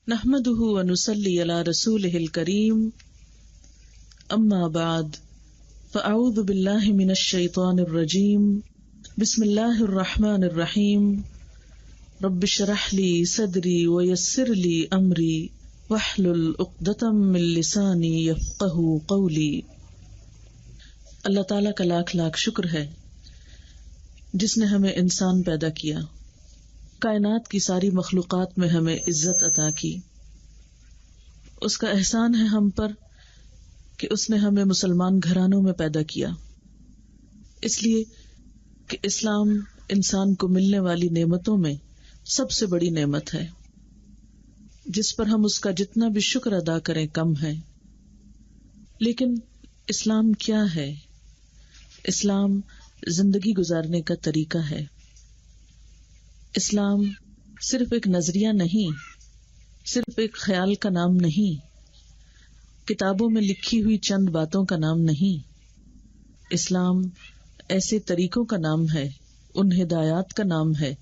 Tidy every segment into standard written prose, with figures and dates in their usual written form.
نحمده ونصلي على رسوله الكريم اما بعد فاعوذ بالله من الشيطان الرجيم بسم الله الرحمن الرحيم رب اشرح لي صدري ويسر لي امري واحلل عقدة من لساني يفقهوا قولي۔ اللہ تعالیٰ کا لاکھ لاکھ شکر ہے جس نے ہمیں انسان پیدا کیا، کائنات کی ساری مخلوقات میں ہمیں عزت عطا کی۔ اس کا احسان ہے ہم پر کہ اس نے ہمیں مسلمان گھرانوں میں پیدا کیا، اس لیے کہ اسلام انسان کو ملنے والی نعمتوں میں سب سے بڑی نعمت ہے، جس پر ہم اس کا جتنا بھی شکر ادا کریں کم ہے۔ لیکن اسلام کیا ہے؟ اسلام زندگی گزارنے کا طریقہ ہے۔ اسلام صرف ایک نظریہ نہیں، صرف ایک خیال کا نام نہیں، کتابوں میں لکھی ہوئی چند باتوں کا نام نہیں۔ اسلام ایسے طریقوں کا نام ہے، ان ہدایات کا نام ہے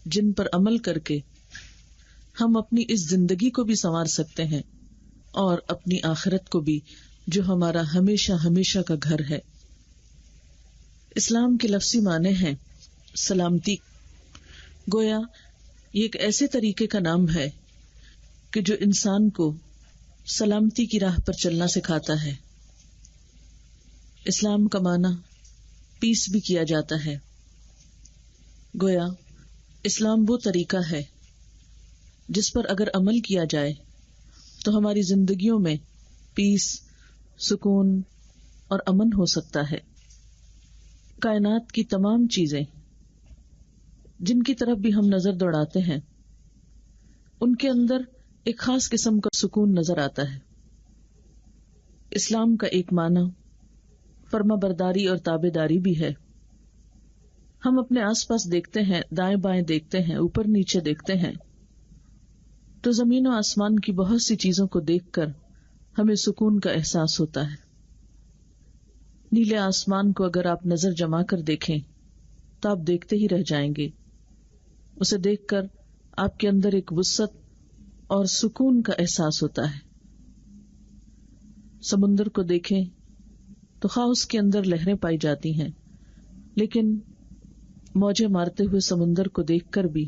جن پر عمل کر کے ہم اپنی اس زندگی کو بھی سنوار سکتے ہیں اور اپنی آخرت کو بھی، جو ہمارا ہمیشہ ہمیشہ کا گھر ہے۔ اسلام کے لفظی معنی ہیں سلامتی۔ گویا یہ ایک ایسے طریقے کا نام ہے کہ جو انسان کو سلامتی کی راہ پر چلنا سکھاتا ہے۔ اسلام کا معنی پیس بھی کیا جاتا ہے۔ گویا اسلام وہ طریقہ ہے جس پر اگر عمل کیا جائے تو ہماری زندگیوں میں پیس، سکون اور امن ہو سکتا ہے۔ کائنات کی تمام چیزیں جن کی طرف بھی ہم نظر دوڑاتے ہیں، ان کے اندر ایک خاص قسم کا سکون نظر آتا ہے۔ اسلام کا ایک معنی فرما برداری اور تابع داری بھی ہے۔ ہم اپنے آس پاس دیکھتے ہیں، دائیں بائیں دیکھتے ہیں، اوپر نیچے دیکھتے ہیں تو زمین و آسمان کی بہت سی چیزوں کو دیکھ کر ہمیں سکون کا احساس ہوتا ہے۔ نیلے آسمان کو اگر آپ نظر جما کر دیکھیں تو آپ دیکھتے ہی رہ جائیں گے۔ اسے دیکھ کر آپ کے اندر ایک وسعت اور سکون کا احساس ہوتا ہے۔ سمندر کو دیکھیں تو خواہ اس کے اندر لہریں پائی جاتی ہیں، لیکن موجیں مارتے ہوئے سمندر کو دیکھ کر بھی،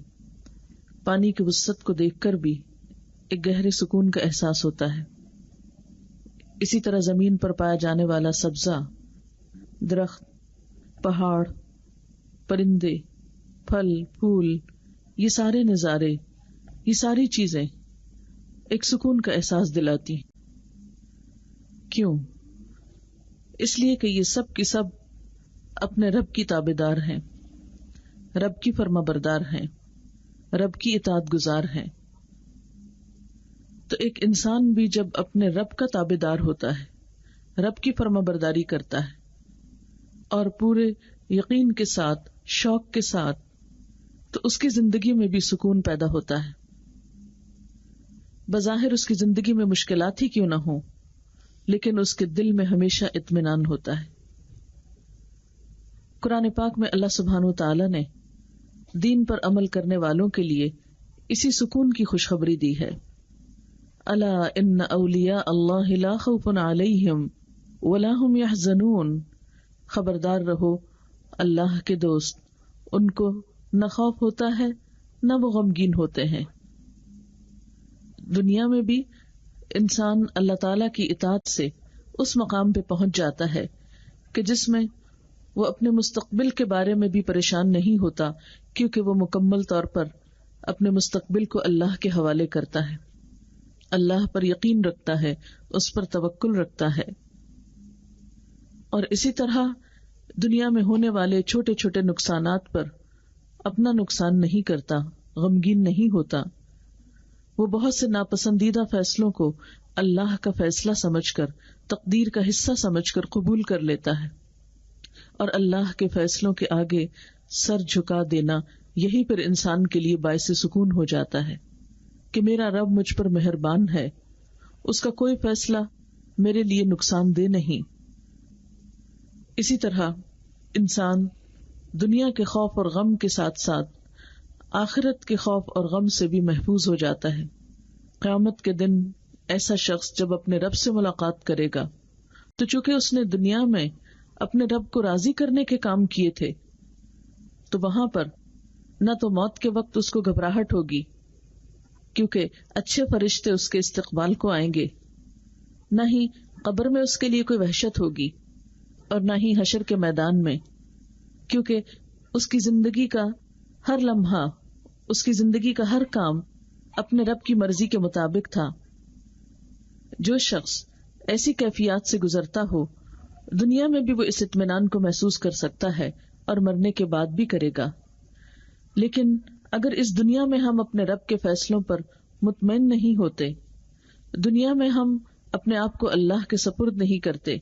پانی کی وسعت کو دیکھ کر بھی ایک گہرے سکون کا احساس ہوتا ہے۔ اسی طرح زمین پر پایا جانے والا سبزہ، درخت، پہاڑ، پرندے، پھل، پھول، یہ سارے نظارے، یہ ساری چیزیں ایک سکون کا احساس دلاتی ہیں۔ کیوں؟ اس لیے کہ یہ سب کی سب اپنے رب کی تابع دار ہیں، رب کی فرما بردار ہیں، رب کی اطاعت گزار ہیں۔ تو ایک انسان بھی جب اپنے رب کا تابع دار ہوتا ہے، رب کی فرما برداری کرتا ہے اور پورے یقین کے ساتھ، شوق کے ساتھ، تو اس کی زندگی میں بھی سکون پیدا ہوتا ہے۔ بظاہر اس کی زندگی میں مشکلات ہی کیوں نہ ہوں، لیکن اس کے دل میں ہمیشہ اطمینان ہوتا ہے۔ قرآن پاک میں اللہ سبحانہ و تعالی نے دین پر عمل کرنے والوں کے لیے اسی سکون کی خوشخبری دی ہے۔ الا ان اولیاء اللہ لا خوف علیہم ولا هم يحزنون، خبردار رہو اللہ کے دوست، ان کو نہ خوف ہوتا ہے نہ وہ غمگین ہوتے ہیں۔ دنیا میں بھی انسان اللہ تعالی کی اطاعت سے اس مقام پہ پہنچ جاتا ہے کہ جس میں وہ اپنے مستقبل کے بارے میں بھی پریشان نہیں ہوتا، کیونکہ وہ مکمل طور پر اپنے مستقبل کو اللہ کے حوالے کرتا ہے، اللہ پر یقین رکھتا ہے، اس پر توکل رکھتا ہے۔ اور اسی طرح دنیا میں ہونے والے چھوٹے چھوٹے نقصانات پر اپنا نقصان نہیں کرتا، غمگین نہیں ہوتا۔ وہ بہت سے ناپسندیدہ فیصلوں کو اللہ کا فیصلہ سمجھ کر، تقدیر کا حصہ سمجھ کر قبول کر لیتا ہے، اور اللہ کے فیصلوں کے آگے سر جھکا دینا، یہی پھر انسان کے لیے باعث سکون ہو جاتا ہے کہ میرا رب مجھ پر مہربان ہے، اس کا کوئی فیصلہ میرے لیے نقصان دہ نہیں۔ اسی طرح انسان دنیا کے خوف اور غم کے ساتھ ساتھ آخرت کے خوف اور غم سے بھی محفوظ ہو جاتا ہے، قیامت کے دن ایسا شخص جب اپنے رب سے ملاقات کرے گا تو چونکہ اس نے دنیا میں اپنے رب کو راضی کرنے کے کام کیے تھے تو وہاں پر نہ تو موت کے وقت اس کو گھبراہٹ ہوگی کیونکہ اچھے فرشتے اس کے استقبال کو آئیں گے، نہ ہی قبر میں اس کے لیے کوئی وحشت ہوگی، اور نہ ہی حشر کے میدان میں، کیونکہ اس کی زندگی کا ہر لمحہ، اس کی زندگی کا ہر کام اپنے رب کی مرضی کے مطابق تھا۔ جو شخص ایسی کیفیات سے گزرتا ہو دنیا میں بھی وہ اس اطمینان کو محسوس کر سکتا ہے اور مرنے کے بعد بھی کرے گا، لیکن اگر اس دنیا میں ہم اپنے رب کے فیصلوں پر مطمئن نہیں ہوتے، دنیا میں ہم اپنے آپ کو اللہ کے سپرد نہیں کرتے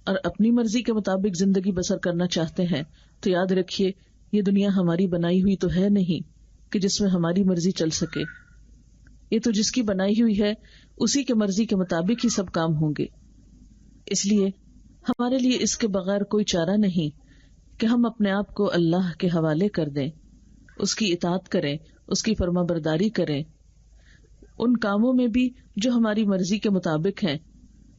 اور اپنی مرضی کے مطابق زندگی بسر کرنا چاہتے ہیں، تو یاد رکھیے یہ دنیا ہماری بنائی ہوئی تو ہے نہیں کہ جس میں ہماری مرضی چل سکے۔ یہ تو جس کی بنائی ہوئی ہے اسی کے مرضی کے مطابق ہی سب کام ہوں گے۔ اس لیے ہمارے لیے اس کے بغیر کوئی چارہ نہیں کہ ہم اپنے آپ کو اللہ کے حوالے کر دیں، اس کی اطاعت کریں، اس کی فرما برداری کریں، ان کاموں میں بھی جو ہماری مرضی کے مطابق ہیں،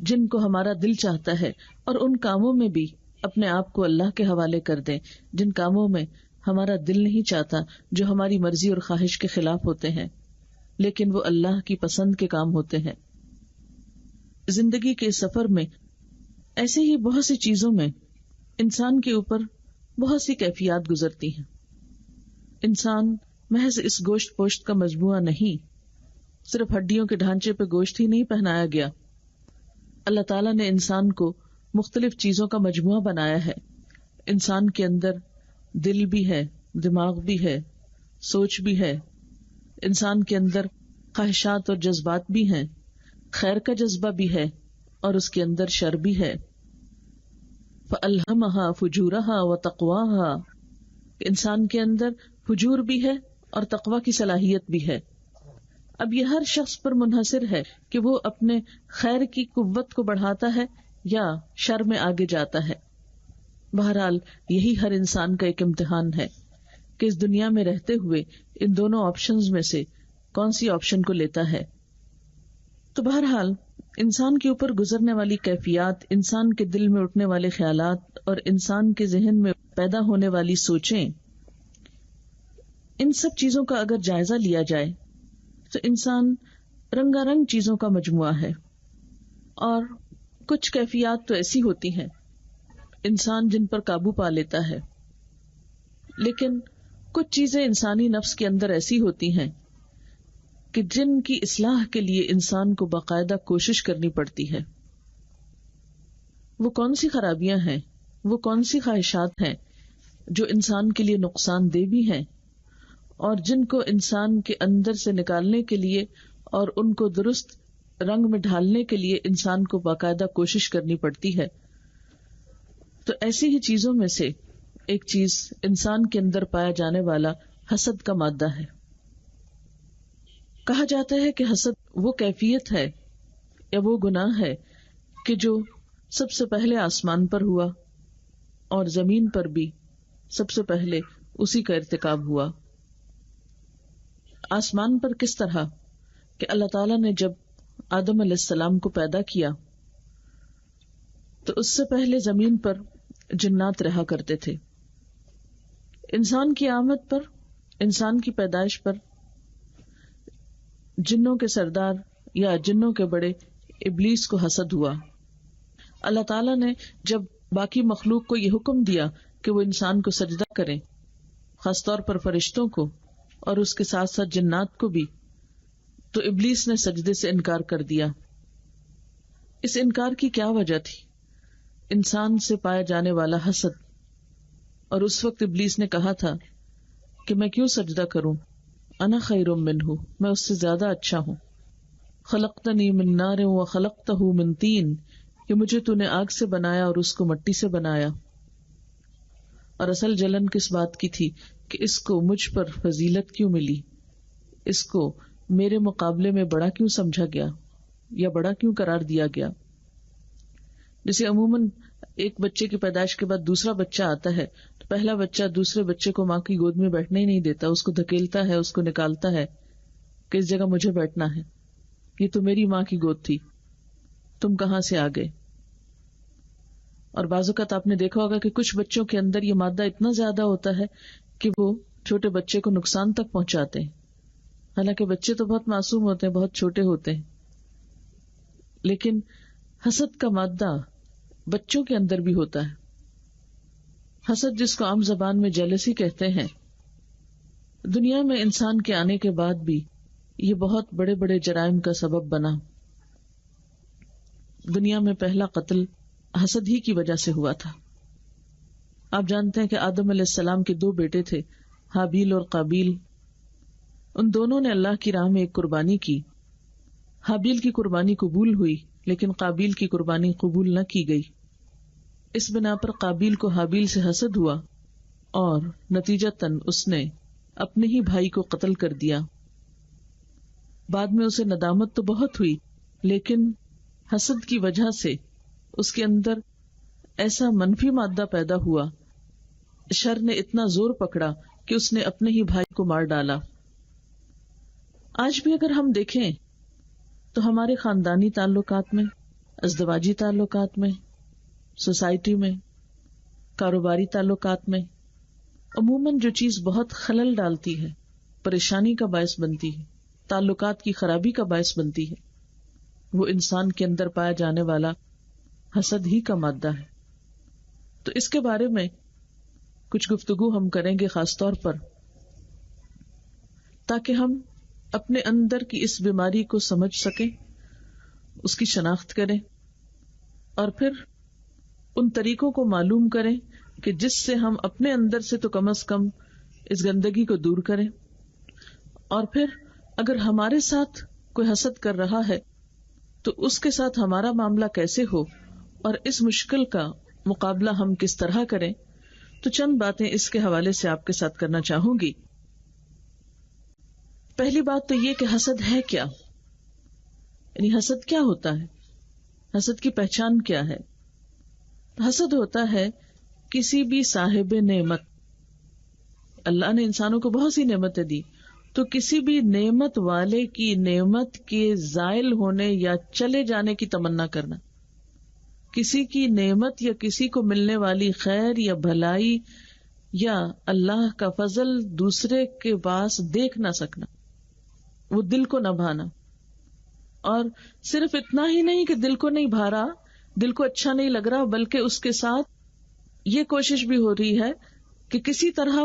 جن کو ہمارا دل چاہتا ہے، اور ان کاموں میں بھی اپنے آپ کو اللہ کے حوالے کر دیں جن کاموں میں ہمارا دل نہیں چاہتا، جو ہماری مرضی اور خواہش کے خلاف ہوتے ہیں، لیکن وہ اللہ کی پسند کے کام ہوتے ہیں۔ زندگی کے سفر میں ایسے ہی بہت سی چیزوں میں انسان کے اوپر بہت سی کیفیات گزرتی ہیں۔ انسان محض اس گوشت پوشت کا مجموعہ نہیں، صرف ہڈیوں کے ڈھانچے پہ گوشت ہی نہیں پہنایا گیا۔ اللہ تعالیٰ نے انسان کو مختلف چیزوں کا مجموعہ بنایا ہے۔ انسان کے اندر دل بھی ہے، دماغ بھی ہے، سوچ بھی ہے، انسان کے اندر خواہشات اور جذبات بھی ہیں، خیر کا جذبہ بھی ہے اور اس کے اندر شر بھی ہے۔ فَأَلْهَمَهَا فُجُورَهَا وَتَقْوَاهَا، انسان کے اندر فجور بھی ہے اور تقوی کی صلاحیت بھی ہے۔ اب یہ ہر شخص پر منحصر ہے کہ وہ اپنے خیر کی قوت کو بڑھاتا ہے یا شر میں آگے جاتا ہے۔ بہرحال یہی ہر انسان کا ایک امتحان ہے کہ اس دنیا میں رہتے ہوئے ان دونوں آپشنز میں سے کون سی آپشن کو لیتا ہے۔ تو بہرحال انسان کے اوپر گزرنے والی کیفیات، انسان کے دل میں اٹھنے والے خیالات اور انسان کے ذہن میں پیدا ہونے والی سوچیں، ان سب چیزوں کا اگر جائزہ لیا جائے تو انسان رنگا رنگ چیزوں کا مجموعہ ہے، اور کچھ کیفیات تو ایسی ہوتی ہیں انسان جن پر قابو پا لیتا ہے، لیکن کچھ چیزیں انسانی نفس کے اندر ایسی ہوتی ہیں کہ جن کی اصلاح کے لیے انسان کو باقاعدہ کوشش کرنی پڑتی ہے۔ وہ کون سی خرابیاں ہیں، وہ کون سی خواہشات ہیں جو انسان کے لیے نقصان دہ بھی ہیں اور جن کو انسان کے اندر سے نکالنے کے لیے اور ان کو درست رنگ میں ڈھالنے کے لیے انسان کو باقاعدہ کوشش کرنی پڑتی ہے۔ تو ایسی ہی چیزوں میں سے ایک چیز انسان کے اندر پایا جانے والا حسد کا مادہ ہے۔ کہا جاتا ہے کہ حسد وہ کیفیت ہے یا وہ گناہ ہے کہ جو سب سے پہلے آسمان پر ہوا اور زمین پر بھی سب سے پہلے اسی کا ارتکاب ہوا۔ آسمان پر کس طرح کہ اللہ تعالیٰ نے جب آدم علیہ السلام کو پیدا کیا تو اس سے پہلے زمین پر جنات رہا کرتے تھے۔ انسان کی آمد پر، انسان کی پیدائش پر جنوں کے سردار یا جنوں کے بڑے ابلیس کو حسد ہوا۔ اللہ تعالیٰ نے جب باقی مخلوق کو یہ حکم دیا کہ وہ انسان کو سجدہ کریں، خاص طور پر فرشتوں کو اور اس کے ساتھ ساتھ جنات کو بھی، تو ابلیس نے سجدے سے انکار کر دیا۔ اس انکار کی کیا وجہ تھی؟ انسان سے پایا جانے والا حسد۔ اور اس وقت ابلیس نے کہا تھا کہ میں کیوں سجدہ کروں، انا خیر منہ، میں اس سے زیادہ اچھا ہوں، خلقتنی من نار وخلقتہ من طین، کہ مجھے تو نے آگ سے بنایا اور اس کو مٹی سے بنایا۔ اور اصل جلن کس بات کی تھی کہ اس کو مجھ پر فضیلت کیوں ملی، اس کو میرے مقابلے میں بڑا کیوں سمجھا گیا یا بڑا کیوں قرار دیا گیا۔ جیسے عموماً ایک بچے کی پیدائش کے بعد دوسرا بچہ آتا ہے تو پہلا بچہ دوسرے بچے کو ماں کی گود میں بیٹھنے ہی نہیں دیتا، اس کو دھکیلتا ہے، اس کو نکالتا ہے کہ اس جگہ مجھے بیٹھنا ہے، یہ تو میری ماں کی گود تھی، تم کہاں سے آ گئے. اور بعض اوقات آپ نے دیکھا ہوگا کہ کچھ بچوں کے اندر یہ مادہ اتنا زیادہ ہوتا ہے کہ وہ چھوٹے بچے کو نقصان تک پہنچاتے ہیں. حالانکہ بچے تو بہت معصوم ہوتے ہیں، بہت چھوٹے ہوتے ہیں، لیکن حسد کا مادہ بچوں کے اندر بھی ہوتا ہے. حسد، جس کو عام زبان میں جیلسی کہتے ہیں، دنیا میں انسان کے آنے کے بعد بھی یہ بہت بڑے بڑے جرائم کا سبب بنا. دنیا میں پہلا قتل حسد ہی کی وجہ سے ہوا تھا. آپ جانتے ہیں کہ آدم علیہ السلام کے 2 بیٹے تھے، حابیل اور قابیل. ان دونوں نے اللہ کی راہ میں ایک قربانی کی. حابیل کی قربانی قبول ہوئی لیکن قابیل کی قربانی قبول نہ کی گئی. اس بنا پر قابیل کو حابیل سے حسد ہوا اور نتیجتاً اس نے اپنے ہی بھائی کو قتل کر دیا. بعد میں اسے ندامت تو بہت ہوئی، لیکن حسد کی وجہ سے اس کے اندر ایسا منفی مادہ پیدا ہوا، شر نے اتنا زور پکڑا کہ اس نے اپنے ہی بھائی کو مار ڈالا. آج بھی اگر ہم دیکھیں تو ہمارے خاندانی تعلقات میں، ازدواجی تعلقات میں، سوسائٹی میں، کاروباری تعلقات میں عموماً جو چیز بہت خلل ڈالتی ہے، پریشانی کا باعث بنتی ہے، تعلقات کی خرابی کا باعث بنتی ہے، وہ انسان کے اندر پایا جانے والا حسد ہی کا مادہ ہے. تو اس کے بارے میں کچھ گفتگو ہم کریں گے، خاص طور پر تاکہ ہم اپنے اندر کی اس بیماری کو سمجھ سکیں، اس کی شناخت کریں، اور پھر ان طریقوں کو معلوم کریں کہ جس سے ہم اپنے اندر سے تو کم از کم اس گندگی کو دور کریں. اور پھر اگر ہمارے ساتھ کوئی حسد کر رہا ہے تو اس کے ساتھ ہمارا معاملہ کیسے ہو اور اس مشکل کا مقابلہ ہم کس طرح کریں. تو چند باتیں اس کے حوالے سے آپ کے ساتھ کرنا چاہوں گی. پہلی بات تو یہ کہ حسد ہے کیا، یعنی حسد کیا ہوتا ہے، حسد کی پہچان کیا ہے. حسد ہوتا ہے کسی بھی صاحب نعمت، اللہ نے انسانوں کو بہت سی نعمتیں دی، تو کسی بھی نعمت والے کی نعمت کے زائل ہونے یا چلے جانے کی تمنا کرنا، کسی کی نعمت یا کسی کو ملنے والی خیر یا بھلائی یا اللہ کا فضل دوسرے کے پاس دیکھ نہ سکنا، وہ دل کو نہ بھانا. اور صرف اتنا ہی نہیں کہ دل کو نہیں بھا رہا، دل کو اچھا نہیں لگ رہا، بلکہ اس کے ساتھ یہ کوشش بھی ہو رہی ہے کہ کسی طرح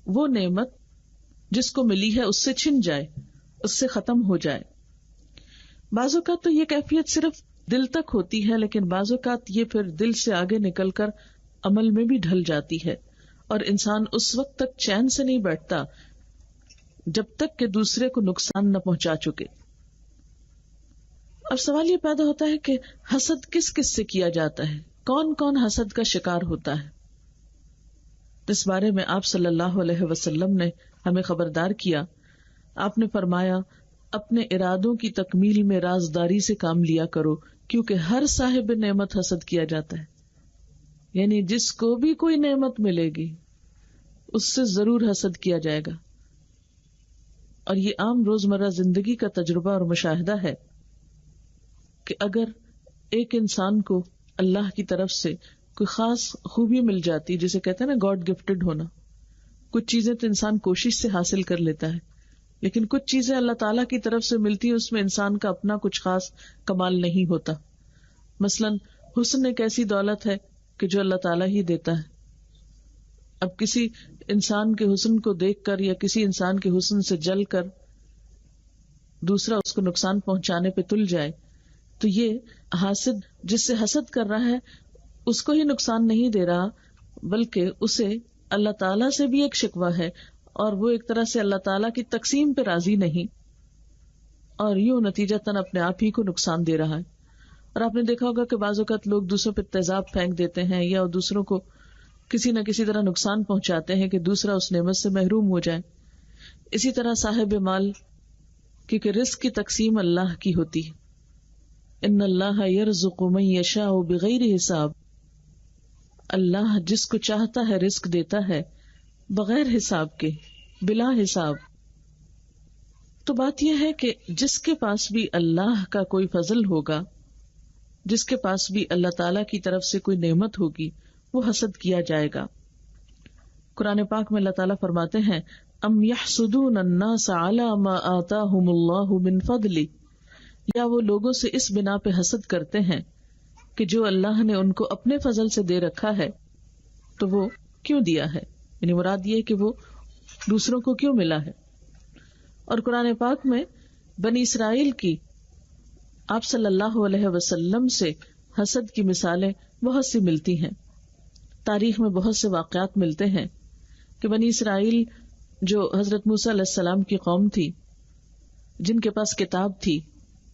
وہ نعمت جس کو ملی ہے اس سے چھن جائے، اس سے ختم ہو جائے. بعض اوقات تو یہ کیفیت صرف دل تک ہوتی ہے، لیکن بعض اوقات یہ پھر دل سے آگے نکل کر عمل میں بھی ڈھل جاتی ہے، اور انسان اس وقت تک چین سے نہیں بیٹھتا جب تک کہ دوسرے کو نقصان نہ پہنچا چکے. اب سوال یہ پیدا ہوتا ہے کہ حسد کس کس سے کیا جاتا ہے، کون کون حسد کا شکار ہوتا ہے. اس بارے میں آپ صلی اللہ علیہ وسلم نے ہمیں خبردار کیا. آپ نے فرمایا، اپنے ارادوں کی تکمیل میں رازداری سے کام لیا کرو، کیونکہ ہر صاحب نعمت حسد کیا جاتا ہے. یعنی جس کو بھی کوئی نعمت ملے گی اس سے ضرور حسد کیا جائے گا. اور یہ عام روزمرہ زندگی کا تجربہ اور مشاہدہ ہے کہ اگر ایک انسان کو اللہ کی طرف سے کوئی خاص خوبی مل جاتی، جسے کہتے ہیں نا گاڈ گفٹڈ ہونا، کچھ چیزیں تو انسان کوشش سے حاصل کر لیتا ہے، لیکن کچھ چیزیں اللہ تعالیٰ کی طرف سے ملتی ہیں، اس میں انسان کا اپنا کچھ خاص کمال نہیں ہوتا. مثلاً حسن ایک ایسی دولت ہے کہ جو اللہ تعالیٰ ہی دیتا ہے. اب کسی انسان کے حسن کو دیکھ کر یا کسی انسان کے حسن سے جل کر دوسرا اس کو نقصان پہنچانے پہ تل جائے تو یہ حاسد جس سے حسد کر رہا ہے اس کو ہی نقصان نہیں دے رہا، بلکہ اسے اللہ تعالیٰ سے بھی ایک شکوہ ہے، اور وہ ایک طرح سے اللہ تعالیٰ کی تقسیم پہ راضی نہیں، اور یوں نتیجتاً اپنے آپ ہی کو نقصان دے رہا ہے. اور آپ نے دیکھا ہوگا کہ بعض اوقات لوگ دوسروں پہ تیزاب پھینک دیتے ہیں یا دوسروں کو کسی نہ کسی طرح نقصان پہنچاتے ہیں کہ دوسرا اس نعمت سے محروم ہو جائے. اسی طرح صاحب مال، کیونکہ رزق کی تقسیم اللہ کی ہوتی ہے. ان اللہ یرزق من یشاء بغیر حساب، اللہ جس کو چاہتا ہے رزق دیتا ہے بغیر حساب کے، بلا حساب. تو بات یہ ہے کہ جس کے پاس بھی اللہ کا کوئی فضل ہوگا، جس کے پاس بھی اللہ تعالی کی طرف سے کوئی نعمت ہوگی، وہ حسد کیا جائے گا۔ قرآن پاک میں اللہ تعالیٰ فرماتے ہیں ام یحسدون الناس علی ما آتاہم اللہ من فضلہ، یا وہ لوگوں سے اس بنا پہ حسد کرتے ہیں کہ جو اللہ نے ان کو اپنے فضل سے دے رکھا ہے تو وہ کیوں دیا ہے، یعنی مراد یہ کہ وہ دوسروں کو کیوں ملا ہے۔ اور قرآن پاک میں بنی اسرائیل کی آپ صلی اللہ علیہ وسلم سے حسد کی مثالیں بہت سی ملتی ہیں۔ تاریخ میں بہت سے واقعات ملتے ہیں کہ بنی اسرائیل جو حضرت موسیٰ علیہ السلام کی قوم تھی، جن کے پاس کتاب تھی،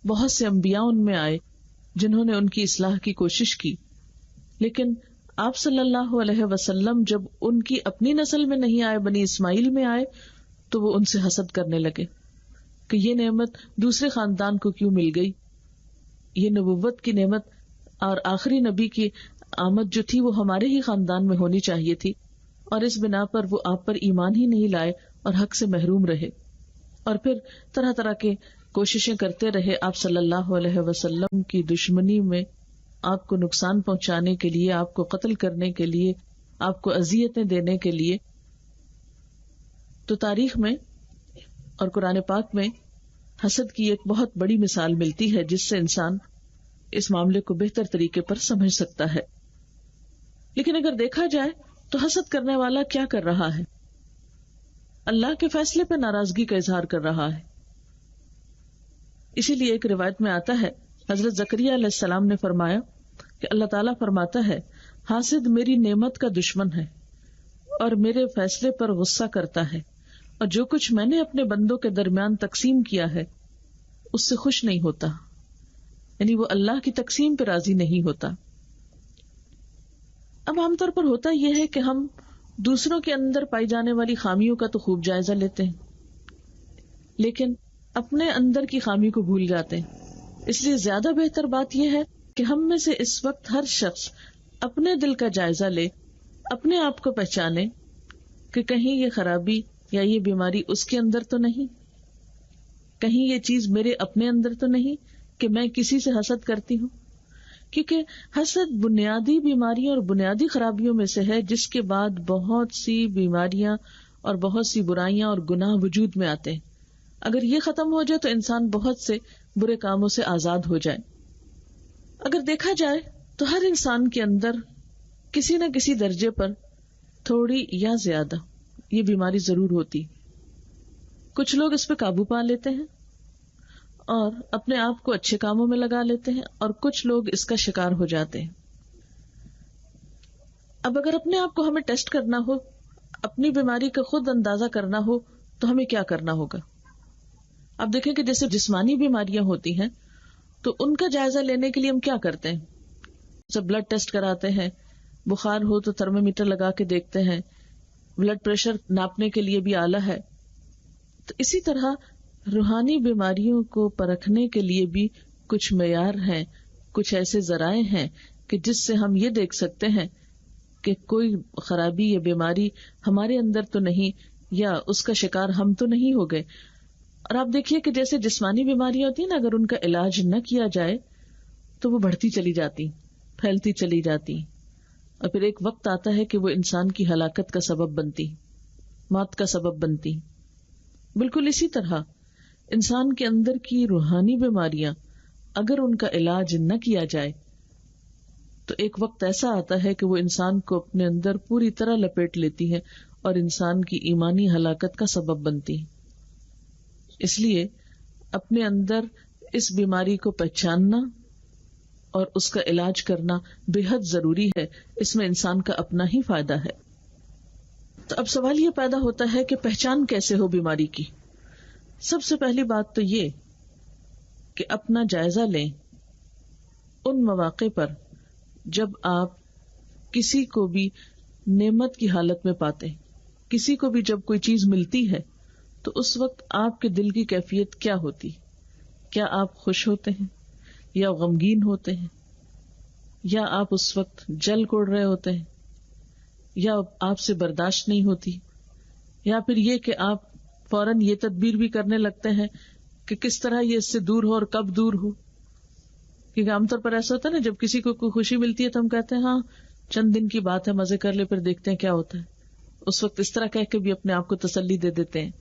بہت سے انبیاء ان میں آئے جنہوں نے ان کی اصلاح کی کوشش کی، لیکن آپ صلی اللہ علیہ وسلم جب ان کی اپنی نسل میں نہیں آئے، بنی اسماعیل میں آئے، تو وہ ان سے حسد کرنے لگے کہ یہ نعمت دوسرے خاندان کو کیوں مل گئی، یہ نبوت کی نعمت اور آخری نبی کی آمد جو تھی وہ ہمارے ہی خاندان میں ہونی چاہیے تھی، اور اس بنا پر وہ آپ پر ایمان ہی نہیں لائے اور حق سے محروم رہے، اور پھر طرح طرح کے کوششیں کرتے رہے آپ صلی اللہ علیہ وسلم کی دشمنی میں، آپ کو نقصان پہنچانے کے لیے، آپ کو قتل کرنے کے لیے، آپ کو اذیتیں دینے کے لیے۔ تو تاریخ میں اور قرآن پاک میں حسد کی ایک بہت بڑی مثال ملتی ہے جس سے انسان اس معاملے کو بہتر طریقے پر سمجھ سکتا ہے۔ لیکن اگر دیکھا جائے تو حسد کرنے والا کیا کر رہا ہے؟ اللہ کے فیصلے پہ ناراضگی کا اظہار کر رہا ہے۔ اسی لیے ایک روایت میں آتا ہے حضرت زکریا علیہ السلام نے فرمایا کہ اللہ تعالیٰ فرماتا ہے حاسد میری نعمت کا دشمن ہے اور میرے فیصلے پر غصہ کرتا ہے، اور جو کچھ میں نے اپنے بندوں کے درمیان تقسیم کیا ہے اس سے خوش نہیں ہوتا، یعنی وہ اللہ کی تقسیم پہ راضی نہیں ہوتا۔ اب عام طور پر ہوتا یہ ہے کہ ہم دوسروں کے اندر پائی جانے والی خامیوں کا تو خوب جائزہ لیتے ہیں، لیکن اپنے اندر کی خامی کو بھول جاتے ہیں۔ اس لیے زیادہ بہتر بات یہ ہے کہ ہم میں سے اس وقت ہر شخص اپنے دل کا جائزہ لے، اپنے آپ کو پہچانے کہ کہیں یہ خرابی یا یہ بیماری اس کے اندر تو نہیں، کہیں یہ چیز میرے اپنے اندر تو نہیں کہ میں کسی سے حسد کرتی ہوں، کیونکہ حسد بنیادی بیماریوں اور بنیادی خرابیوں میں سے ہے جس کے بعد بہت سی بیماریاں اور بہت سی برائیاں اور گناہ وجود میں آتے ہیں۔ اگر یہ ختم ہو جائے تو انسان بہت سے برے کاموں سے آزاد ہو جائے۔ اگر دیکھا جائے تو ہر انسان کے اندر کسی نہ کسی درجے پر تھوڑی یا زیادہ یہ بیماری ضرور ہوتی۔ کچھ لوگ اس پہ قابو پا لیتے ہیں اور اپنے آپ کو اچھے کاموں میں لگا لیتے ہیں، اور کچھ لوگ اس کا شکار ہو جاتے ہیں۔ اب اگر اپنے آپ کو ہمیں ٹیسٹ کرنا ہو، اپنی بیماری کا خود اندازہ کرنا ہو تو ہمیں کیا کرنا ہوگا؟ اب دیکھیں کہ جیسے جسمانی بیماریاں ہوتی ہیں تو ان کا جائزہ لینے کے لیے ہم کیا کرتے ہیں؟ جب بلڈ ٹیسٹ کراتے ہیں، بخار ہو تو تھرمو میٹر لگا کے دیکھتے ہیں، بلڈ پریشر ناپنے کے لیے بھی آلہ ہے۔ تو اسی طرح روحانی بیماریوں کو پرکھنے کے لیے بھی کچھ معیار ہیں، کچھ ایسے ذرائع ہیں کہ جس سے ہم یہ دیکھ سکتے ہیں کہ کوئی خرابی یا بیماری ہمارے اندر تو نہیں، یا اس کا شکار ہم تو نہیں ہو گئے۔ اور آپ دیکھیے کہ جیسے جسمانی بیماریاں ہوتی ہیں نا، اگر ان کا علاج نہ کیا جائے تو وہ بڑھتی چلی جاتی، پھیلتی چلی جاتی، اور پھر ایک وقت آتا ہے کہ وہ انسان کی ہلاکت کا سبب بنتی، موت کا سبب بنتی۔ بالکل اسی طرح انسان کے اندر کی روحانی بیماریاں اگر ان کا علاج نہ کیا جائے تو ایک وقت ایسا آتا ہے کہ وہ انسان کو اپنے اندر پوری طرح لپیٹ لیتی ہے اور انسان کی ایمانی ہلاکت کا سبب بنتی ہے۔ اس لیے اپنے اندر اس بیماری کو پہچاننا اور اس کا علاج کرنا بے حد ضروری ہے، اس میں انسان کا اپنا ہی فائدہ ہے۔ تو اب سوال یہ پیدا ہوتا ہے کہ پہچان کیسے ہو بیماری کی؟ سب سے پہلی بات تو یہ کہ اپنا جائزہ لیں ان مواقع پر جب آپ کسی کو بھی نعمت کی حالت میں پاتے، کسی کو بھی جب کوئی چیز ملتی ہے تو اس وقت آپ کے دل کی کیفیت کیا ہوتی؟ کیا آپ خوش ہوتے ہیں یا غمگین ہوتے ہیں، یا آپ اس وقت جل کوڑ رہے ہوتے ہیں، یا آپ سے برداشت نہیں ہوتی، یا پھر یہ کہ آپ فوراً یہ تدبیر بھی کرنے لگتے ہیں کہ کس طرح یہ اس سے دور ہو اور کب دور ہو. کیونکہ عام طور پر ایسا ہوتا ہے نا، جب کسی کو کوئی خوشی ملتی ہے تو ہم کہتے ہیں ہاں چند دن کی بات ہے، مزے کر لے، پھر دیکھتے ہیں کیا ہوتا ہے. اس وقت اس طرح کہہ کے بھی اپنے آپ کو تسلی دے دیتے ہیں،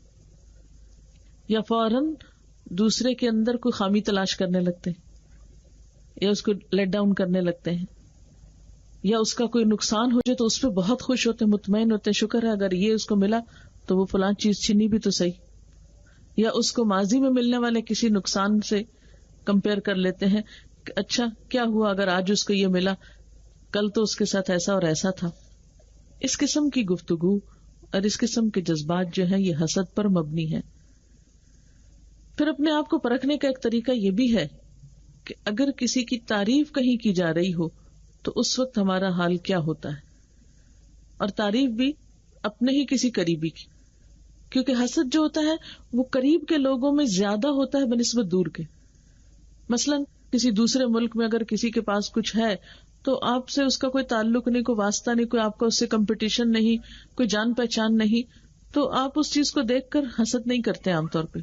یا فوراً دوسرے کے اندر کوئی خامی تلاش کرنے لگتے ہیں، یا اس کو لیٹ ڈاؤن کرنے لگتے ہیں، یا اس کا کوئی نقصان ہو جائے تو اس پہ بہت خوش ہوتے، مطمئن ہوتے، شکر ہے اگر یہ اس کو ملا تو وہ فلاں چیز چھینی بھی تو صحیح. یا اس کو ماضی میں ملنے والے کسی نقصان سے کمپیئر کر لیتے ہیں کہ اچھا کیا ہوا اگر آج اس کو یہ ملا، کل تو اس کے ساتھ ایسا اور ایسا تھا. اس قسم کی گفتگو اور اس قسم کے جذبات جو ہیں یہ حسد پر مبنی ہے. پھر اپنے آپ کو پرکھنے کا ایک طریقہ یہ بھی ہے کہ اگر کسی کی تعریف کہیں کی جا رہی ہو تو اس وقت ہمارا حال کیا ہوتا ہے، اور تعریف بھی اپنے ہی کسی قریبی کی، کیونکہ حسد جو ہوتا ہے وہ قریب کے لوگوں میں زیادہ ہوتا ہے بنسبت دور کے. مثلا کسی دوسرے ملک میں اگر کسی کے پاس کچھ ہے تو آپ سے اس کا کوئی تعلق نہیں، کوئی واسطہ نہیں، کوئی آپ کا اس سے کمپٹیشن نہیں، کوئی جان پہچان نہیں، تو آپ اس چیز کو دیکھ کر حسد نہیں کرتے عام طور پہ.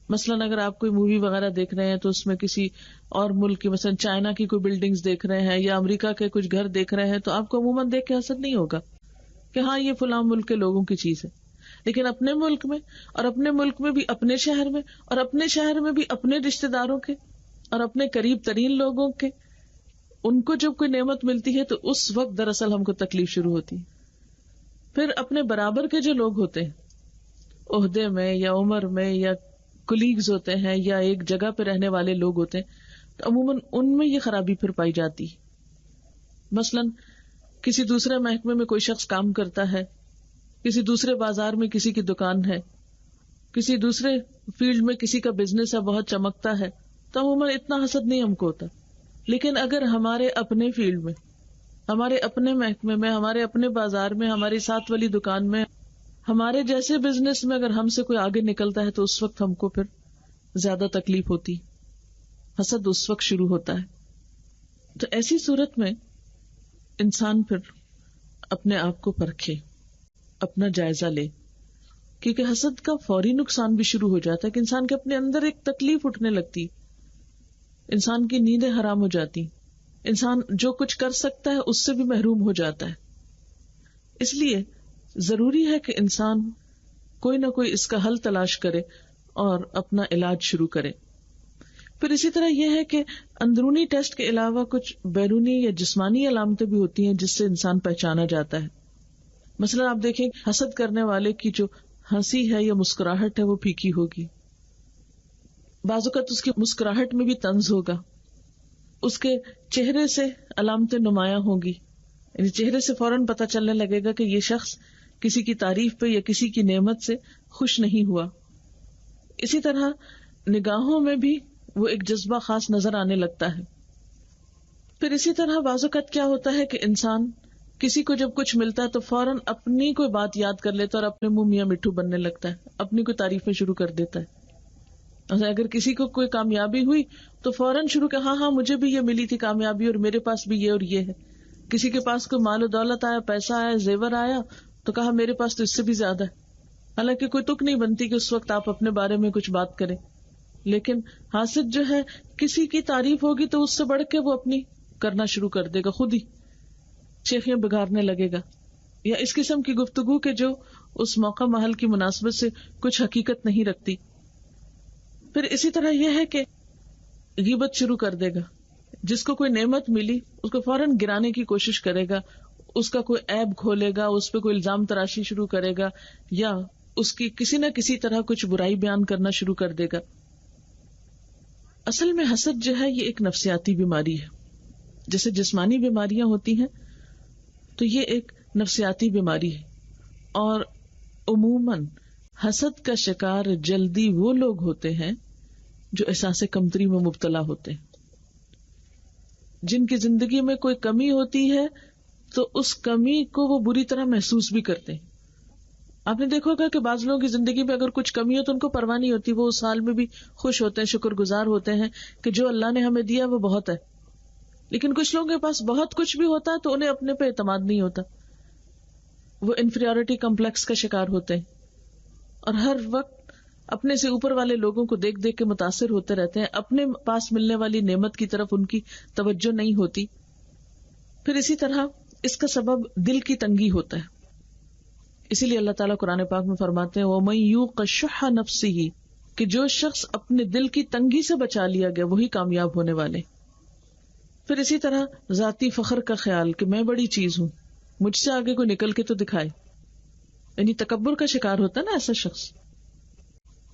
مثلاً اگر آپ کوئی مووی وغیرہ دیکھ رہے ہیں تو اس میں کسی اور ملک کی، مثلا چائنا کی کوئی بلڈنگز دیکھ رہے ہیں یا امریکہ کے کچھ گھر دیکھ رہے ہیں تو آپ کو عموماً دیکھ کے حسد نہیں ہوگا کہ ہاں یہ فلاں ملک کے لوگوں کی چیز ہے. لیکن اپنے ملک میں، اور اپنے ملک میں بھی اپنے شہر میں، اور اپنے شہر میں بھی اپنے رشتے داروں کے اور اپنے قریب ترین لوگوں کے، ان کو جب کوئی نعمت ملتی ہے تو اس وقت دراصل ہم کو تکلیف شروع ہوتی ہے. پھر اپنے برابر کے جو لوگ ہوتے ہیں، عہدے میں یا عمر میں یا کولیگز ہوتے ہیں یا ایک جگہ پہ رہنے والے لوگ ہوتے ہیں، تو عموماً ان میں یہ خرابی پھر پائی جاتی. مثلاً کسی دوسرے محکمے میں کوئی شخص کام کرتا ہے، کسی دوسرے بازار میں کسی کی دکان ہے، کسی دوسرے فیلڈ میں کسی کا بزنس ہے بہت چمکتا ہے، تو عموماً اتنا حسد نہیں ہم کو ہوتا. لیکن اگر ہمارے اپنے فیلڈ میں، ہمارے اپنے محکمے میں، ہمارے اپنے بازار میں، ہماری ساتھ والی دکان میں، ہمارے جیسے بزنس میں اگر ہم سے کوئی آگے نکلتا ہے تو اس وقت ہم کو پھر زیادہ تکلیف ہوتی، حسد اس وقت شروع ہوتا ہے. تو ایسی صورت میں انسان پھر اپنے آپ کو پرکھے، اپنا جائزہ لے، کیونکہ حسد کا فوری نقصان بھی شروع ہو جاتا ہے کہ انسان کے اپنے اندر ایک تکلیف اٹھنے لگتی، انسان کی نیندیں حرام ہو جاتی، انسان جو کچھ کر سکتا ہے اس سے بھی محروم ہو جاتا ہے. اس لیے ضروری ہے کہ انسان کوئی نہ کوئی اس کا حل تلاش کرے اور اپنا علاج شروع کرے. پھر اسی طرح یہ ہے کہ اندرونی ٹیسٹ کے علاوہ کچھ بیرونی یا جسمانی علامتیں بھی ہوتی ہیں جس سے انسان پہچانا جاتا ہے. مثلا آپ دیکھیں حسد کرنے والے کی جو ہنسی ہے یا مسکراہٹ ہے وہ پھیکی ہوگی، بعض اوقات اس کی مسکراہٹ میں بھی طنز ہوگا، اس کے چہرے سے علامتیں نمایاں ہوں گی، یعنی چہرے سے فوراً پتہ چلنے لگے گا کہ یہ شخص کسی کی تعریف پہ یا کسی کی نعمت سے خوش نہیں ہوا. اسی طرح نگاہوں میں بھی وہ ایک جذبہ خاص نظر آنے لگتا ہے. پھر اسی طرح بعض اوقات کیا ہوتا ہے کہ انسان کسی کو جب کچھ ملتا ہے تو فوراً اپنی کوئی بات یاد کر لیتا ہے اور اپنے منہ میاں مٹھو بننے لگتا ہے، اپنی کوئی تعریفیں شروع کر دیتا ہے. اگر کسی کو کوئی کامیابی ہوئی تو فوراً شروع کہ ہاں مجھے بھی یہ ملی تھی کامیابی اور میرے پاس بھی یہ اور یہ ہے. کسی کے پاس کوئی مال و دولت آیا، پیسہ آیا، زیور آیا تو کہا میرے پاس تو اس سے بھی زیادہ ہے. حالانکہ کوئی تک نہیں بنتی کہ اس وقت آپ اپنے بارے میں کچھ بات کریں، لیکن حاسد جو ہے کسی کی تعریف ہوگی تو اس سے بڑھ کے وہ اپنی کرنا شروع کر دے گا، خود ہی شیخیاں بگاڑنے لگے گا، یا اس قسم کی گفتگو کے جو اس موقع محل کی مناسبت سے کچھ حقیقت نہیں رکھتی. پھر اسی طرح یہ ہے کہ غیبت شروع کر دے گا، جس کو کوئی نعمت ملی اس کو فوراً گرانے کی کوشش کرے گا، اس کا کوئی عیب کھولے گا، اس پہ کوئی الزام تراشی شروع کرے گا، یا اس کی کسی نہ کسی طرح کچھ برائی بیان کرنا شروع کر دے گا. اصل میں حسد جو ہے یہ ایک نفسیاتی بیماری ہے. جیسے جسمانی بیماریاں ہوتی ہیں تو یہ ایک نفسیاتی بیماری ہے، اور عموماً حسد کا شکار جلدی وہ لوگ ہوتے ہیں جو احساس کمتری میں مبتلا ہوتے ہیں، جن کی زندگی میں کوئی کمی ہوتی ہے تو اس کمی کو وہ بری طرح محسوس بھی کرتے ہیں. آپ نے دیکھا ہوگا کہ بعض لوگوں کی زندگی میں اگر کچھ کمی ہو تو ان کو پرواہ نہیں ہوتی، وہ اس حال میں بھی خوش ہوتے ہیں، شکر گزار ہوتے ہیں کہ جو اللہ نے ہمیں دیا وہ بہت ہے. لیکن کچھ لوگوں کے پاس بہت کچھ بھی ہوتا ہے تو انہیں اپنے پہ اعتماد نہیں ہوتا، وہ انفیریورٹی کمپلیکس کا شکار ہوتے ہیں اور ہر وقت اپنے سے اوپر والے لوگوں کو دیکھ دیکھ کے متاثر ہوتے رہتے ہیں، اپنے پاس ملنے والی نعمت کی طرف ان کی توجہ نہیں ہوتی. پھر اسی طرح اس کا سبب دل کی تنگی ہوتا ہے. اسی لیے اللہ تعالیٰ قرآن پاک میں فرماتے ہیں وَمَن یُوقَ شُحَّ نَفْسِهِ کہ جو شخص اپنے دل کی تنگی سے بچا لیا گیا وہی کامیاب ہونے والے. پھر اسی طرح ذاتی فخر کا خیال کہ میں بڑی چیز ہوں، مجھ سے آگے کوئی نکل کے تو دکھائے، یعنی تکبر کا شکار ہوتا ہے نا ایسا شخص.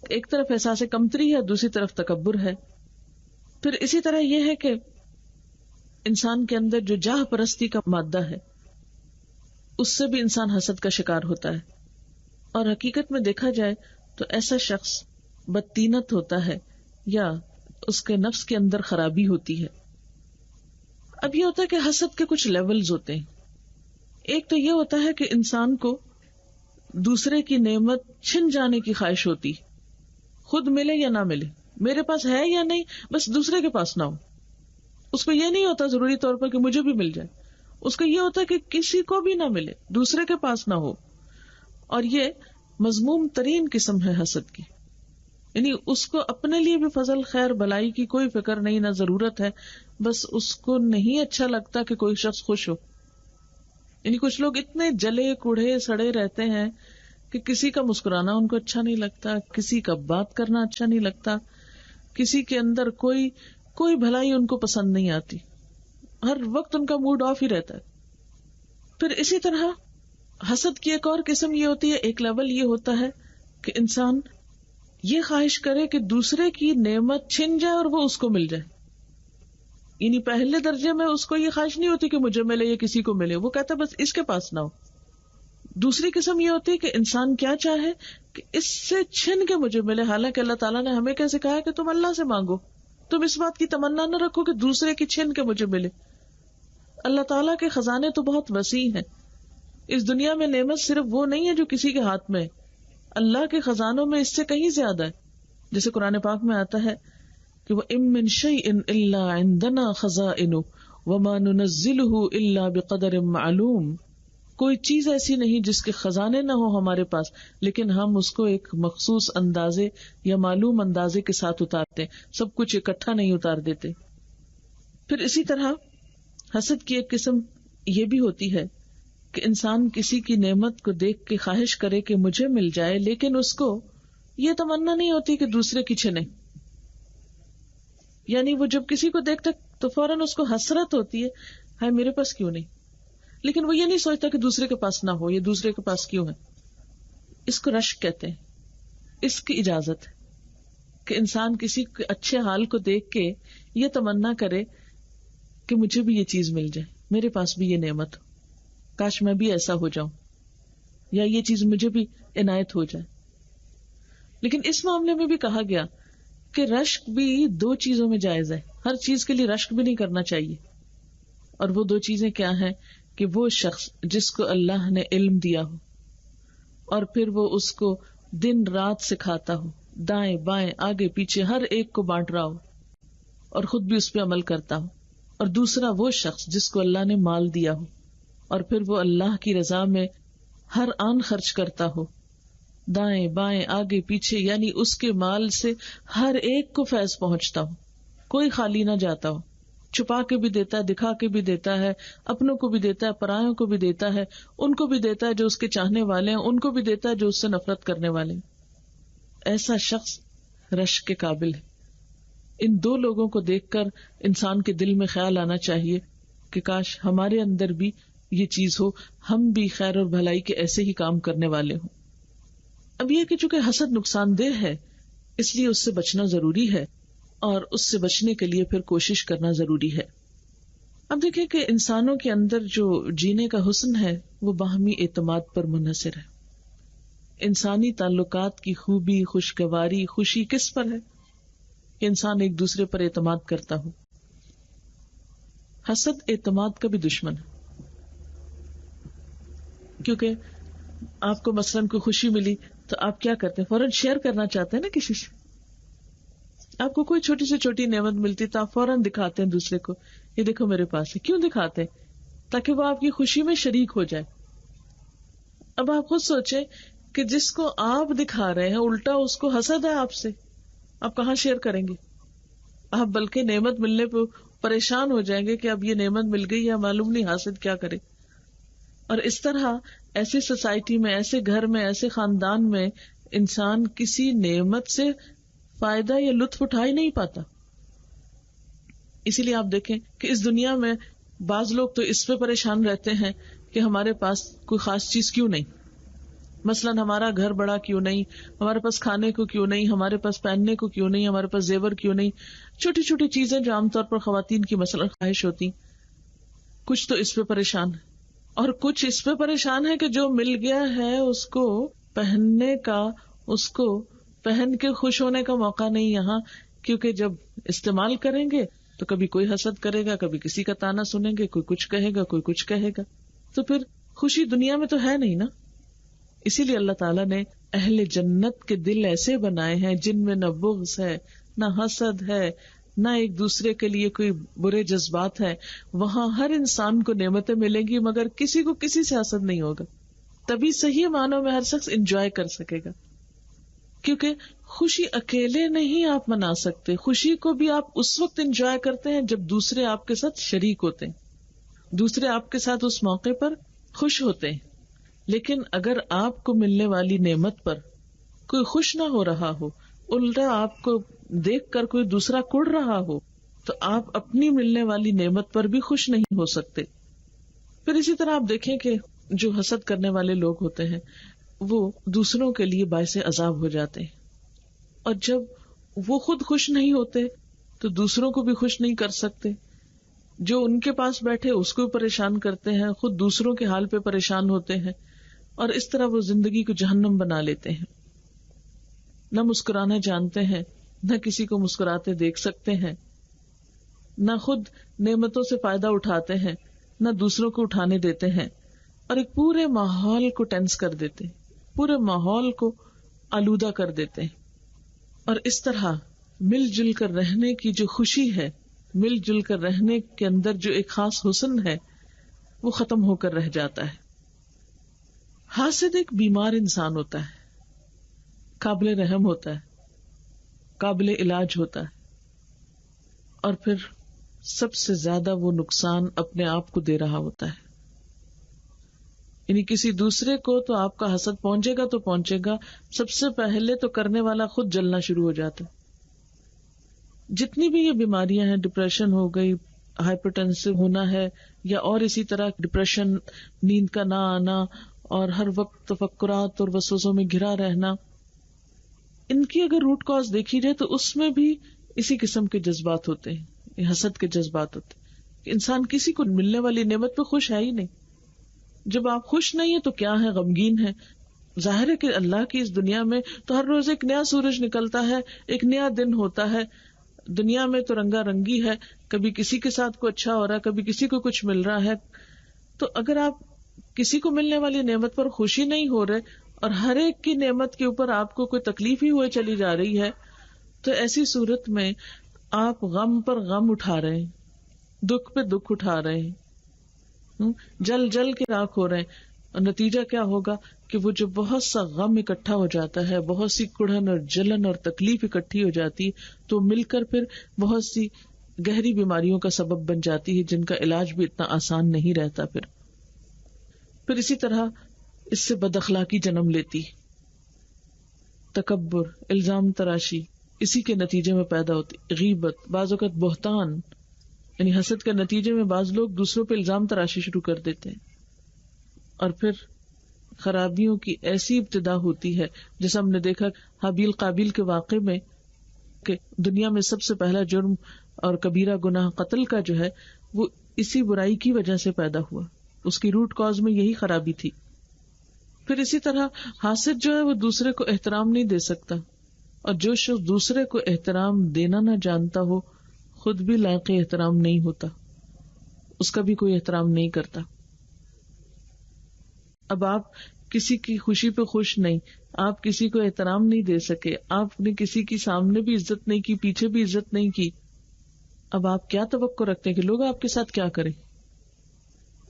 ایک طرف احساس کمتری ہے، دوسری طرف تکبر ہے. پھر اسی طرح یہ ہے کہ انسان کے اندر جو جاہ پرستی کا مادہ ہے اس سے بھی انسان حسد کا شکار ہوتا ہے. اور حقیقت میں دیکھا جائے تو ایسا شخص بدطینت ہوتا ہے یا اس کے نفس کے اندر خرابی ہوتی ہے. اب یہ ہوتا ہے کہ حسد کے کچھ لیولز ہوتے ہیں. ایک تو یہ ہوتا ہے کہ انسان کو دوسرے کی نعمت چھن جانے کی خواہش ہوتی، خود ملے یا نہ ملے، میرے پاس ہے یا نہیں، بس دوسرے کے پاس نہ ہو. اس کو یہ نہیں ہوتا ضروری طور پر کہ مجھے بھی مل جائے، اس کو یہ ہوتا ہے کہ کسی کو بھی نہ ملے، دوسرے کے پاس نہ ہو. اور یہ مذموم ترین قسم ہے حسد کی. یعنی اس کو اپنے لیے بھی فضل خیر بلائی کی کوئی فکر نہیں، نہ ضرورت ہے، بس اس کو نہیں اچھا لگتا کہ کوئی شخص خوش ہو. یعنی کچھ لوگ اتنے جلے کوڑھے سڑے رہتے ہیں کہ کسی کا مسکرانا ان کو اچھا نہیں لگتا، کسی کا بات کرنا اچھا نہیں لگتا، کسی کے اندر کوئی بھلائی ان کو پسند نہیں آتی، ہر وقت ان کا موڈ آف ہی رہتا ہے. پھر اسی طرح حسد کی ایک اور قسم یہ ہوتی ہے، ایک لیول یہ ہوتا ہے کہ انسان یہ خواہش کرے کہ دوسرے کی نعمت چھن جائے اور وہ اس کو مل جائے. یعنی پہلے درجے میں اس کو یہ خواہش نہیں ہوتی کہ مجھے ملے یا کسی کو ملے، وہ کہتا بس اس کے پاس نہ ہو. دوسری قسم یہ ہوتی ہے کہ انسان کیا چاہے کہ اس سے چھن کے مجھے ملے، حالانکہ اللہ تعالیٰ نے ہمیں کیسے کہا ہے کہ تم اللہ سے مانگو، تم اس بات کی تمنا نہ رکھو کہ دوسرے کی چھن کے مجھے ملے. اللہ تعالیٰ کے خزانے تو بہت وسیع ہیں. اس دنیا میں نعمت صرف وہ نہیں ہے جو کسی کے ہاتھ میں ہے، اللہ کے خزانوں میں اس سے کہیں زیادہ ہے. جیسے قرآن پاک میں آتا ہے کہ وَإِن مِّن شَيْءٍ إِلَّا عِندَنَا خَزَائِنُهُ وَمَا نُنَزِّلُهُ إِلَّا بِقَدَرٍ مَّعْلُومٍ. کوئی چیز ایسی نہیں جس کے خزانے نہ ہو ہمارے پاس، لیکن ہم اس کو ایک مخصوص اندازے یا معلوم اندازے کے ساتھ اتارتے ہیں، سب کچھ اکٹھا نہیں اتار دیتے. پھر اسی طرح حسد کی ایک قسم یہ بھی ہوتی ہے کہ انسان کسی کی نعمت کو دیکھ کے خواہش کرے کہ مجھے مل جائے، لیکن اس کو یہ تمنا نہیں ہوتی کہ دوسرے کی چھنے. یعنی وہ جب کسی کو دیکھتا تو فوراً اس کو حسرت ہوتی ہے، ہائے میرے پاس کیوں نہیں، لیکن وہ یہ نہیں سوچتا کہ دوسرے کے پاس نہ ہو، یہ دوسرے کے پاس کیوں ہے. اس کو رشک کہتے ہیں. اس کی اجازت ہے کہ انسان کسی کے اچھے حال کو دیکھ کے یہ تمنا کرے کہ مجھے بھی یہ چیز مل جائے، میرے پاس بھی یہ نعمت ہو، کاش میں بھی ایسا ہو جاؤں، یا یہ چیز مجھے بھی عنایت ہو جائے. لیکن اس معاملے میں بھی کہا گیا کہ رشک بھی دو چیزوں میں جائز ہے. ہر چیز کے لیے رشک بھی نہیں کرنا چاہیے. اور وہ دو چیزیں کیا ہیں کہ وہ شخص جس کو اللہ نے علم دیا ہو اور پھر وہ اس کو دن رات سکھاتا ہو، دائیں بائیں آگے پیچھے ہر ایک کو بانٹ رہا ہو اور خود بھی اس پہ عمل کرتا ہو. اور دوسرا وہ شخص جس کو اللہ نے مال دیا ہو اور پھر وہ اللہ کی رضا میں ہر آن خرچ کرتا ہو، دائیں بائیں آگے پیچھے، یعنی اس کے مال سے ہر ایک کو فیض پہنچتا ہو، کوئی خالی نہ جاتا ہو، چھپا کے بھی دیتا ہے، دکھا کے بھی دیتا ہے، اپنوں کو بھی دیتا ہے، پرایوں کو بھی دیتا ہے، ان کو بھی دیتا ہے جو اس کے چاہنے والے ہیں، ان کو بھی دیتا ہے جو اس سے نفرت کرنے والے ہیں. ایسا شخص رشک کے قابل ہے. ان دو لوگوں کو دیکھ کر انسان کے دل میں خیال آنا چاہیے کہ کاش ہمارے اندر بھی یہ چیز ہو، ہم بھی خیر اور بھلائی کے ایسے ہی کام کرنے والے ہوں. اب یہ کہ چونکہ حسد نقصان دہ ہے اس لیے اس سے بچنا ضروری ہے، اور اس سے بچنے کے لیے پھر کوشش کرنا ضروری ہے. اب دیکھیں کہ انسانوں کے اندر جو جینے کا حسن ہے وہ باہمی اعتماد پر منحصر ہے. انسانی تعلقات کی خوبی، خوشگواری، خوشی کس پر ہے کہ انسان ایک دوسرے پر اعتماد کرتا ہو. حسد اعتماد کا بھی دشمن ہے، کیونکہ آپ کو مثلاً کوئی خوشی ملی تو آپ کیا کرتے ہیں، فوراً شیئر کرنا چاہتے ہیں نا کسی سے. آپ کو کوئی چھوٹی سے چھوٹی نعمت ملتی تو آپ فوراً دکھاتے ہیں دوسرے کو، یہ دیکھو میرے پاس ہے. کیوں دکھاتے ہیں؟ تاکہ وہ آپ کی خوشی میں شریک ہو جائے. اب آپ خود سوچیں کہ جس کو آپ دکھا رہے ہیں الٹا اس کو حسد ہے آپ سے، آپ کہاں شیئر کریں گے؟ آپ بلکہ نعمت ملنے پہ پریشان ہو جائیں گے کہ اب یہ نعمت مل گئی یا معلوم نہیں حاسد کیا کرے. اور اس طرح ایسی سوسائٹی میں، ایسے گھر میں، ایسے خاندان میں انسان کسی نعمت سے فائدہ یا لطف اٹھا ہی نہیں پاتا. اسی لیے آپ دیکھیں کہ اس دنیا میں بعض لوگ تو اس پہ پریشان رہتے ہیں کہ ہمارے پاس کوئی خاص چیز کیوں نہیں، مثلاً ہمارا گھر بڑا کیوں نہیں، ہمارے پاس کھانے کو کیوں نہیں، ہمارے پاس پہننے کو کیوں نہیں، ہمارے پاس زیور کیوں نہیں. چھوٹی چھوٹی چیزیں جو عام طور پر خواتین کی مثلاً خواہش ہوتی، کچھ تو اس پہ پریشان ہے، اور کچھ اس پہ پریشان ہے کہ جو مل گیا ہے اس کو پہننے کا، اس کو پہن کے خوش ہونے کا موقع نہیں یہاں، کیونکہ جب استعمال کریں گے تو کبھی کوئی حسد کرے گا، کبھی کسی کا تانا سنیں گے، کوئی کچھ کہے گا، کوئی کچھ کہے گا، تو پھر خوشی دنیا میں تو ہے نہیں نا. اسی لیے اللہ تعالیٰ نے اہل جنت کے دل ایسے بنائے ہیں جن میں نہ بغض ہے، نہ حسد ہے، نہ ایک دوسرے کے لیے کوئی برے جذبات ہیں. وہاں ہر انسان کو نعمتیں ملیں گی مگر کسی کو کسی سے حسد نہیں ہوگا. تبھی صحیح معنوں میں ہر شخص انجوائے کر سکے گا، کیونکہ خوشی اکیلے نہیں آپ منا سکتے. خوشی کو بھی آپ اس وقت انجوائے کرتے ہیں جب دوسرے آپ کے ساتھ شریک ہوتے ہیں، دوسرے آپ کے ساتھ اس موقع پر خوش ہوتے ہیں. لیکن اگر آپ کو ملنے والی نعمت پر کوئی خوش نہ ہو رہا ہو، الٹا آپ کو دیکھ کر کوئی دوسرا کڑ رہا ہو، تو آپ اپنی ملنے والی نعمت پر بھی خوش نہیں ہو سکتے. پھر اسی طرح آپ دیکھیں کہ جو حسد کرنے والے لوگ ہوتے ہیں وہ دوسروں کے لیے باعث عذاب ہو جاتے ہیں، اور جب وہ خود خوش نہیں ہوتے تو دوسروں کو بھی خوش نہیں کر سکتے. جو ان کے پاس بیٹھے اس کو پریشان کرتے ہیں، خود دوسروں کے حال پہ پریشان ہوتے ہیں، اور اس طرح وہ زندگی کو جہنم بنا لیتے ہیں. نہ مسکرانا جانتے ہیں، نہ کسی کو مسکراتے دیکھ سکتے ہیں، نہ خود نعمتوں سے فائدہ اٹھاتے ہیں، نہ دوسروں کو اٹھانے دیتے ہیں، اور ایک پورے ماحول کو ٹینس کر دیتے ہیں، پورے ماحول کو آلودہ کر دیتے ہیں. اور اس طرح مل جل کر رہنے کی جو خوشی ہے، مل جل کر رہنے کے اندر جو ایک خاص حسن ہے، وہ ختم ہو کر رہ جاتا ہے. حاسد ایک بیمار انسان ہوتا ہے، قابل رحم ہوتا ہے، قابل علاج ہوتا ہے، اور پھر سب سے زیادہ وہ نقصان اپنے آپ کو دے رہا ہوتا ہے. یعنی کسی دوسرے کو تو آپ کا حسد پہنچے گا تو پہنچے گا، سب سے پہلے تو کرنے والا خود جلنا شروع ہو جاتا ہے. جتنی بھی یہ بیماریاں ہیں، ڈپریشن ہو گئی، ہائپر ٹینسو ہونا ہے، یا اور اسی طرح ڈپریشن، نیند کا نہ آنا، اور ہر وقت تفکرات اور وسوسوں میں گھرا رہنا، ان کی اگر روٹ کاز دیکھی جائے تو اس میں بھی اسی قسم کے جذبات ہوتے ہیں، یہ حسد کے جذبات ہوتے ہیں کہ انسان کسی کو ملنے والی نعمت پہ خوش ہے ہی نہیں. جب آپ خوش نہیں ہیں تو کیا ہے، غمگین ہے. ظاہر ہے کہ اللہ کی اس دنیا میں تو ہر روز ایک نیا سورج نکلتا ہے، ایک نیا دن ہوتا ہے. دنیا میں تو رنگا رنگی ہے، کبھی کسی کے ساتھ کو اچھا ہو رہا ہے، کبھی کسی کو کچھ مل رہا ہے. تو اگر آپ کسی کو ملنے والی نعمت پر خوشی نہیں ہو رہے اور ہر ایک کی نعمت کے اوپر آپ کو کوئی تکلیف ہی ہوئے چلی جا رہی ہے، تو ایسی صورت میں آپ غم پر غم اٹھا رہے ہیں، دکھ پہ دکھ اٹھا رہے ہیں، جل جل کے راکھ ہو رہے ہیں. اور نتیجہ کیا ہوگا کہ وہ جو بہت سا غم اکٹھا ہو جاتا ہے، بہت سی کڑھن اور جلن اور تکلیف اکٹھی ہو جاتی، تو مل کر پھر بہت سی گہری بیماریوں کا سبب بن جاتی ہے جن کا علاج بھی اتنا آسان نہیں رہتا. پھر اسی طرح اس سے بد اخلاقی جنم لیتی، تکبر، الزام تراشی اسی کے نتیجے میں پیدا ہوتی، غیبت، بعض اوقات بہتان، یعنی حسد کے نتیجے میں بعض لوگ دوسروں پہ الزام تراشی شروع کر دیتے ہیں. اور پھر خرابیوں کی ایسی ابتدا ہوتی ہے جیسا ہم نے دیکھا حابیل قابیل کے واقعے میں کہ دنیا میں سب سے پہلا جرم اور کبیرہ گناہ قتل کا جو ہے وہ اسی برائی کی وجہ سے پیدا ہوا، اس کی روٹ کاز میں یہی خرابی تھی. پھر اسی طرح حاسد جو ہے وہ دوسرے کو احترام نہیں دے سکتا، اور جو شخص دوسرے کو احترام دینا نہ جانتا ہو خود بھی لائق احترام نہیں ہوتا، اس کا بھی کوئی احترام نہیں کرتا. اب آپ کسی کی خوشی پہ خوش نہیں، آپ کسی کو احترام نہیں دے سکے، آپ نے کسی کی سامنے بھی عزت نہیں کی، پیچھے بھی عزت نہیں کی، اب آپ کیا توقع رکھتے ہیں کہ لوگ آپ کے ساتھ کیا کریں؟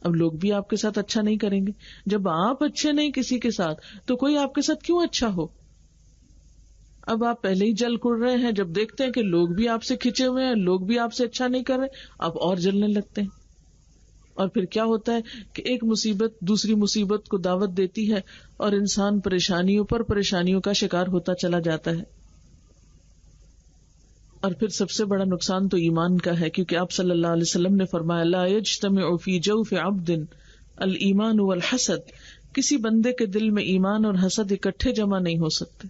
اب لوگ بھی آپ کے ساتھ اچھا نہیں کریں گے. جب آپ اچھے نہیں کسی کے ساتھ تو کوئی آپ کے ساتھ کیوں اچھا ہو؟ اب آپ پہلے ہی جل کڑ رہے ہیں، جب دیکھتے ہیں کہ لوگ بھی آپ سے کھچے ہوئے ہیں، لوگ بھی آپ سے اچھا نہیں کر رہے، آپ اور جلنے لگتے ہیں. اور پھر کیا ہوتا ہے کہ ایک مصیبت دوسری مصیبت کو دعوت دیتی ہے اور انسان پریشانیوں پر پریشانیوں کا شکار ہوتا چلا جاتا ہے. اور پھر سب سے بڑا نقصان تو ایمان کا ہے، کیونکہ آپ صلی اللہ علیہ وسلم نے فرمایا لا یجتمع فی جوف عبد الایمان والحسد، کسی بندے کے دل میں ایمان اور حسد اکٹھے جمع نہیں ہو سکتے.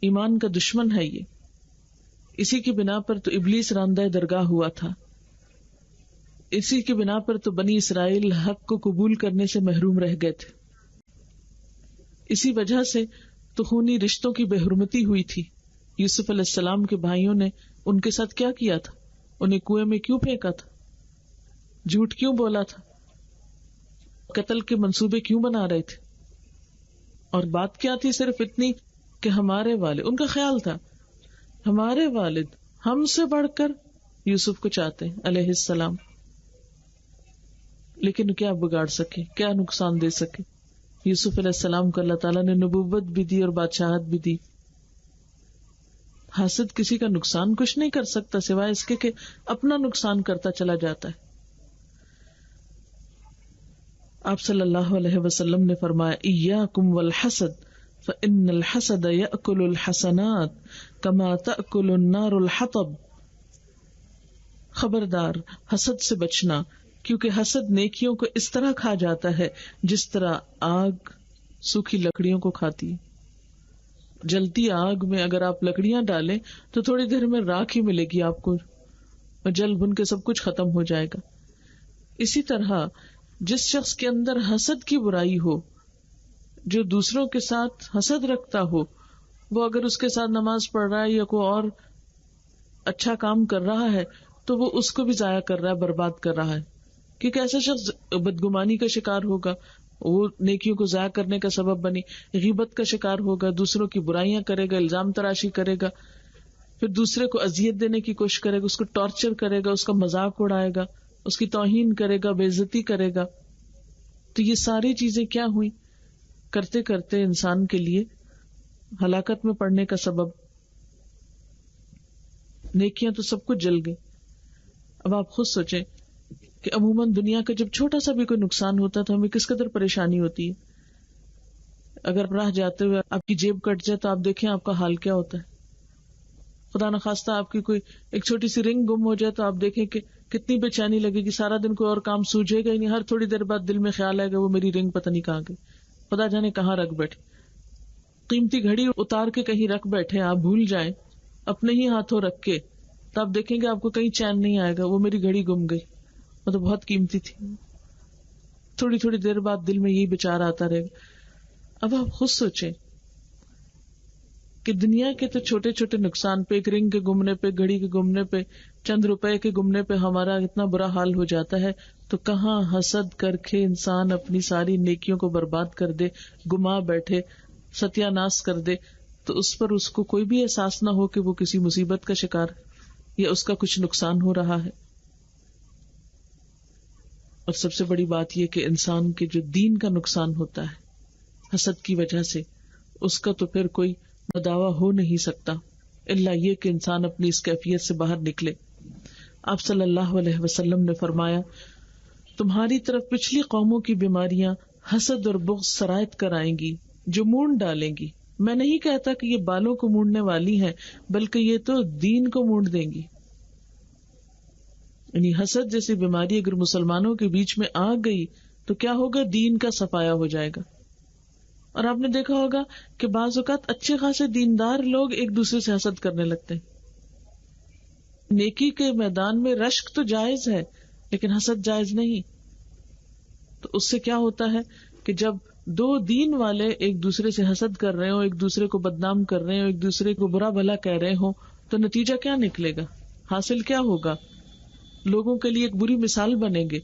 ایمان کا دشمن ہے یہ. اسی کی بنا پر تو ابلیس راندہ درگاہ ہوا تھا، اسی کی بنا پر تو بنی اسرائیل حق کو قبول کرنے سے محروم رہ گئے تھے. اسی وجہ سے تو خونی رشتوں کی بے حرمتی ہوئی تھی. یوسف علیہ السلام کے بھائیوں نے ان کے ساتھ کیا کیا تھا؟ انہیں کنویں میں کیوں پھینکا تھا؟ جھوٹ کیوں بولا تھا؟ قتل کے منصوبے کیوں بنا رہے تھے؟ اور بات کیا تھی؟ صرف اتنی کہ ہمارے والد، ان کا خیال تھا ہمارے والد ہم سے بڑھ کر یوسف کو چاہتے ہیں علیہ السلام. لیکن کیا بگاڑ سکے، کیا نقصان دے سکے؟ یوسف علیہ السلام کو اللہ تعالیٰ نے نبوت بھی دی اور بادشاہت بھی دی. حاسد کسی کا نقصان کچھ نہیں کر سکتا سوائے اس کے کہ اپنا نقصان کرتا چلا جاتا ہے. آپ صلی اللہ علیہ وسلم نے فرمایا ایاکم والحسد فإن الحسد یأکل الحسنات کما تأکل النار الحطب. خبردار حسد سے بچنا، کیونکہ حسد نیکیوں کو اس طرح کھا جاتا ہے جس طرح آگ سوکھی لکڑیوں کو کھاتی ہے. جلتی آگ میں اگر آپ لکڑیاں ڈالیں تو تھوڑی دیر میں راکھ ہی ملے گی آپ کو، جل بھن کے سب کچھ ختم ہو جائے گا. اسی طرح جس شخص کے اندر حسد کی برائی ہو، جو دوسروں کے ساتھ حسد رکھتا ہو، وہ اگر اس کے ساتھ نماز پڑھ رہا ہے یا کوئی اور اچھا کام کر رہا ہے تو وہ اس کو بھی ضائع کر رہا ہے، برباد کر رہا ہے. کیونکہ ایسا شخص بدگمانی کا شکار ہوگا، وہ نیکیوں کو ضائع کرنے کا سبب بنی، غیبت کا شکار ہوگا، دوسروں کی برائیاں کرے گا، الزام تراشی کرے گا، پھر دوسرے کو اذیت دینے کی کوشش کرے گا، اس کو ٹارچر کرے گا، اس کا مذاق اڑائے گا، اس کی توہین کرے گا، بے عزتی کرے گا. تو یہ ساری چیزیں کیا ہوئی؟ کرتے کرتے انسان کے لیے ہلاکت میں پڑنے کا سبب. نیکیاں تو سب کچھ جل گئی. اب آپ خود سوچیں کہ عموماً دنیا کا جب چھوٹا سا بھی کوئی نقصان ہوتا ہے تو ہمیں کس قدر پریشانی ہوتی ہے. اگر راہ جاتے ہوئے آپ کی جیب کٹ جائے تو آپ دیکھیں آپ کا حال کیا ہوتا ہے. خدا نخواستہ آپ کی کوئی ایک چھوٹی سی رنگ گم ہو جائے تو آپ دیکھیں کہ کتنی بے چینی لگے گی. سارا دن کوئی اور کام سوجے گا ہی نہیں، ہر تھوڑی دیر بعد دل میں خیال آئے گا وہ میری رنگ پتہ نہیں کہاں گئی، خدا جانے کہاں رکھ بیٹھے. قیمتی گھڑی اتار کے کہیں رکھ بیٹھے، آپ بھول جائیں اپنے ہی ہاتھوں رکھ کے، تو آپ دیکھیں گے آپ کو کہیں چین نہیں آئے گا، وہ میری گھڑی گم گئی، مطلب بہت قیمتی تھی. تھوڑی تھوڑی دیر بعد دل میں یہی بچار آتا رہے گا. اب آپ خود سوچیں کہ دنیا کے تو چھوٹے چھوٹے نقصان پہ، ایک رنگ کے گمنے پہ، گھڑی کے گمنے پہ، چند روپے کے گمنے پہ ہمارا اتنا برا حال ہو جاتا ہے، تو کہاں حسد کر کے انسان اپنی ساری نیکیوں کو برباد کر دے، گما بیٹھے، ستیہ ناش کر دے، تو اس پر اس کو کوئی بھی احساس نہ ہو کہ وہ کسی مصیبت کا شکار یا اس کا کچھ نقصان ہو رہا ہے. اور سب سے بڑی بات یہ کہ انسان کے جو دین کا نقصان ہوتا ہے حسد کی وجہ سے، اس کا تو پھر کوئی مداوع ہو نہیں سکتا الا یہ کہ انسان اپنی اس کیفیت سے باہر نکلے. آپ صلی اللہ علیہ وسلم نے فرمایا تمہاری طرف پچھلی قوموں کی بیماریاں حسد اور بغض سرایت کر آئیں گی جو مونڈ ڈالیں گی. میں نہیں کہتا کہ یہ بالوں کو مونڈنے والی ہیں، بلکہ یہ تو دین کو مونڈ دیں گی. یعنی حسد جیسی بیماری اگر مسلمانوں کے بیچ میں آ گئی تو کیا ہوگا؟ دین کا صفایا ہو جائے گا. اور آپ نے دیکھا ہوگا کہ بعض اوقات اچھے خاصے دیندار لوگ ایک دوسرے سے حسد کرنے لگتے ہیں. نیکی کے میدان میں رشک تو جائز ہے لیکن حسد جائز نہیں. تو اس سے کیا ہوتا ہے کہ جب دو دین والے ایک دوسرے سے حسد کر رہے ہوں، ایک دوسرے کو بدنام کر رہے ہوں، ایک دوسرے کو برا بھلا کہہ رہے ہوں، تو نتیجہ کیا نکلے گا؟ حاصل کیا ہوگا؟ لوگوں کے لیے ایک بری مثال بنیں گے.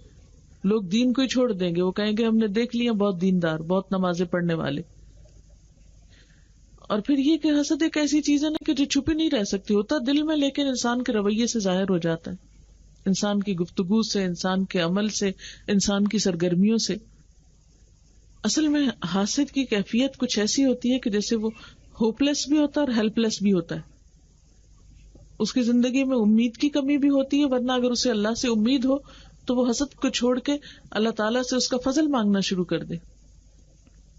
لوگ دین کو ہی چھوڑ دیں گے، وہ کہیں گے ہم نے دیکھ لیا بہت دیندار، بہت نمازیں پڑھنے والے. اور پھر یہ کہ حسد ایک ایسی چیز ہے نا کہ جو چھپی نہیں رہ سکتی، ہوتا دل میں لیکن انسان کے رویے سے ظاہر ہو جاتا ہے. انسان کی گفتگو سے، انسان کے عمل سے، انسان کی سرگرمیوں سے. اصل میں حاسد کی کیفیت کچھ ایسی ہوتی ہے کہ جیسے وہ ہوپ لیس بھی ہوتا ہے اور ہیلپ لیس بھی ہوتا ہے. اس کی زندگی میں امید کی کمی بھی ہوتی ہے، ورنہ اگر اسے اللہ سے امید ہو تو وہ حسد کو چھوڑ کے اللہ تعالیٰ سے اس کا فضل مانگنا شروع کر دے.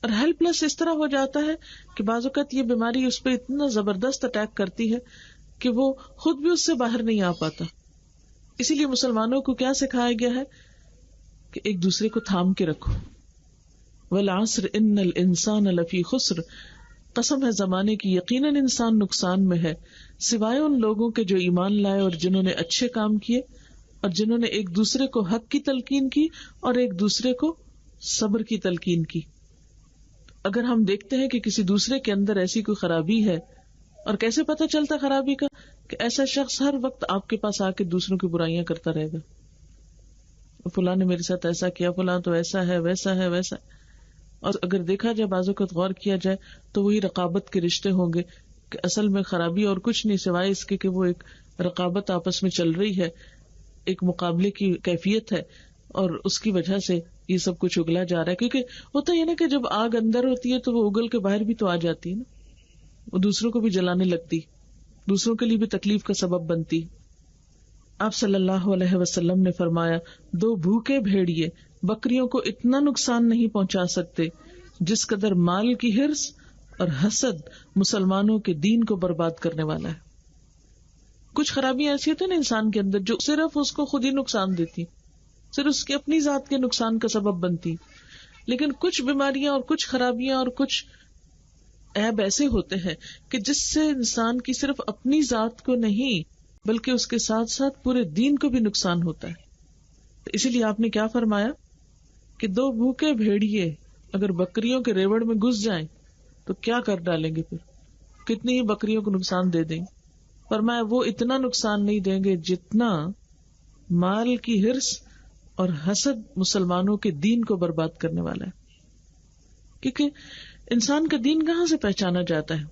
اور ہیلپ لیس اس طرح ہو جاتا ہے کہ بعض اوقات یہ بیماری اس پہ اتنا زبردست اٹیک کرتی ہے کہ وہ خود بھی اس سے باہر نہیں آ پاتا. اسی لیے مسلمانوں کو کیا سکھایا گیا ہے کہ ایک دوسرے کو تھام کے رکھو. والعصر ان الانسان لفی خسر، قسم ہے زمانے کی، یقیناً انسان نقصان میں ہے، سوائے ان لوگوں کے جو ایمان لائے اور جنہوں نے اچھے کام کیے اور جنہوں نے ایک دوسرے کو حق کی تلقین کی اور ایک دوسرے کو صبر کی تلقین کی. اگر ہم دیکھتے ہیں کہ کسی دوسرے کے اندر ایسی کوئی خرابی ہے، اور کیسے پتہ چلتا خرابی کا؟ کہ ایسا شخص ہر وقت آپ کے پاس آ کے دوسروں کی برائیاں کرتا رہے گا. فلاں نے میرے ساتھ ایسا کیا، فلاں تو ایسا ہے، ویسا ہے، ویسا. اور اگر دیکھا جائے، بعض اوقات غور کیا جائے تو وہی رقابت کے رشتے ہوں گے کہ اصل میں خرابی اور کچھ نہیں سوائے اس کے کہ وہ ایک رقابت آپس میں چل رہی ہے، ایک مقابلے کی کیفیت ہے، اور اس کی وجہ سے یہ سب کچھ اگلا جا رہا ہے. کیونکہ ہوتا ہے نا کہ جب آگ اندر ہوتی ہے تو وہ اگل کے باہر بھی تو آ جاتی ہے نا، وہ دوسروں کو بھی جلانے لگتی، دوسروں کے لیے بھی تکلیف کا سبب بنتی. آپ صلی اللہ علیہ وسلم نے فرمایا، 2 بھوکے بھیڑیے بکریوں کو اتنا نقصان نہیں پہنچا سکتے جس قدر مال کی حرص اور حسد مسلمانوں کے دین کو برباد کرنے والا ہے. کچھ خرابیاں ایسی ہوتی ہیں نا انسان کے اندر جو صرف اس کو خود ہی نقصان دیتی، صرف اس کی اپنی ذات کے نقصان کا سبب بنتی. لیکن کچھ بیماریاں اور کچھ خرابیاں اور کچھ عیب ایسے ہوتے ہیں کہ جس سے انسان کی صرف اپنی ذات کو نہیں بلکہ اس کے ساتھ ساتھ پورے دین کو بھی نقصان ہوتا ہے. تو اسی لیے آپ نے کیا فرمایا کہ 2 بھوکے بھیڑیے اگر بکریوں کے ریوڑ میں گھس جائیں تو کیا کر ڈالیں گے، پھر کتنی ہی بکریوں کو نقصان دے دیں. فرمایا وہ اتنا نقصان نہیں دیں گے جتنا مال کی حرص اور حسد مسلمانوں کے دین کو برباد کرنے والا ہے. کیونکہ انسان کا دین کہاں سے پہچانا جاتا ہے؟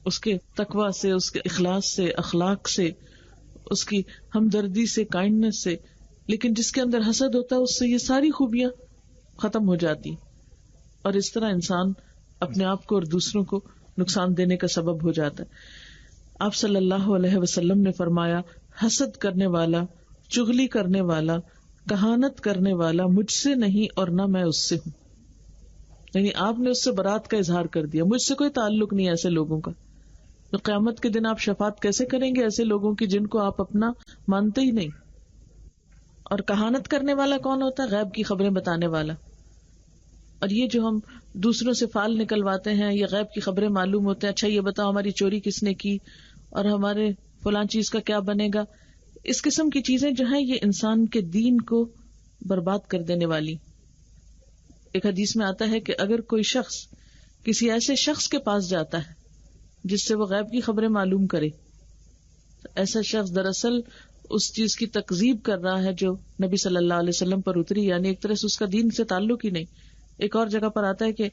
اس کے تقوی سے، اس کے اخلاص سے، اخلاق سے، اس کی ہمدردی سے، کائنڈنس سے. لیکن جس کے اندر حسد ہوتا ہے اس سے یہ ساری خوبیاں ختم ہو جاتی، اور اس طرح انسان اپنے آپ کو اور دوسروں کو نقصان دینے کا سبب ہو جاتا ہے. آپ صلی اللہ علیہ وسلم نے فرمایا، حسد کرنے والا، چغلی کرنے والا، کہانت کرنے والا مجھ سے نہیں اور نہ میں اس سے ہوں. یعنی آپ نے اس سے برات کا اظہار کر دیا، مجھ سے کوئی تعلق نہیں ایسے لوگوں کا. تو قیامت کے دن آپ شفاعت کیسے کریں گے ایسے لوگوں کی جن کو آپ اپنا مانتے ہی نہیں؟ اور کہانت کرنے والا کون ہوتا ہے؟ غیب کی خبریں بتانے والا. اور یہ جو ہم دوسروں سے فال نکلواتے ہیں، یہ غیب کی خبریں معلوم ہوتے ہیں، اچھا یہ بتاؤ ہماری چوری کس نے کی اور ہمارے فلاں چیز کا کیا بنے گا. اس قسم کی چیزیں جو ہیں یہ انسان کے دین کو برباد کر دینے والی. ایک حدیث میں آتا ہے کہ اگر کوئی شخص کسی ایسے شخص کے پاس جاتا ہے جس سے وہ غیب کی خبریں معلوم کرے، تو ایسا شخص دراصل اس چیز کی تکذیب کر رہا ہے جو نبی صلی اللہ علیہ وسلم پر اتری، یعنی ایک طرح سے اس کا دین سے تعلق ہی نہیں. ایک اور جگہ پر آتا ہے کہ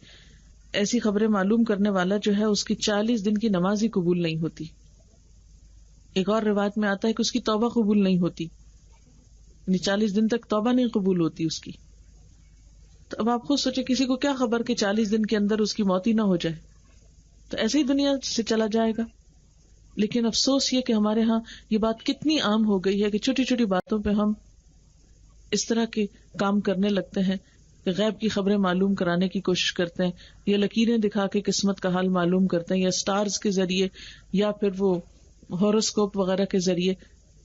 ایسی خبریں معلوم کرنے والا جو ہے اس کی 40 دن کی نماز ہی قبول نہیں ہوتی. ایک اور روایت میں آتا ہے کہ اس کی توبہ قبول نہیں ہوتی، یعنی 40 دن تک توبہ نہیں قبول ہوتی اس کی. تو اب آپ خود سوچیں کسی کو کیا خبر کہ 40 دن کے اندر اس کی موت ہی نہ ہو جائے، تو ایسے ہی دنیا سے چلا جائے گا. لیکن افسوس یہ کہ ہمارے ہاں یہ بات کتنی عام ہو گئی ہے کہ چھوٹی چھوٹی باتوں پہ ہم اس طرح کے کام کرنے لگتے ہیں کہ غیب کی خبریں معلوم کرانے کی کوشش کرتے ہیں، یا لکیریں دکھا کے قسمت کا حال معلوم کرتے ہیں، یا سٹارز کے ذریعے، یا پھر وہ ہاروسکوپ وغیرہ کے ذریعے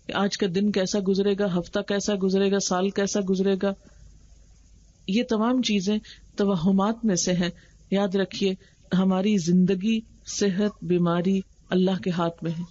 کہ آج کا دن کیسا گزرے گا، ہفتہ کیسا گزرے گا، سال کیسا گزرے گا. یہ تمام چیزیں توہمات میں سے ہیں. یاد رکھیے ہماری زندگی، صحت، بیماری اللہ کے ہاتھ میں ہے.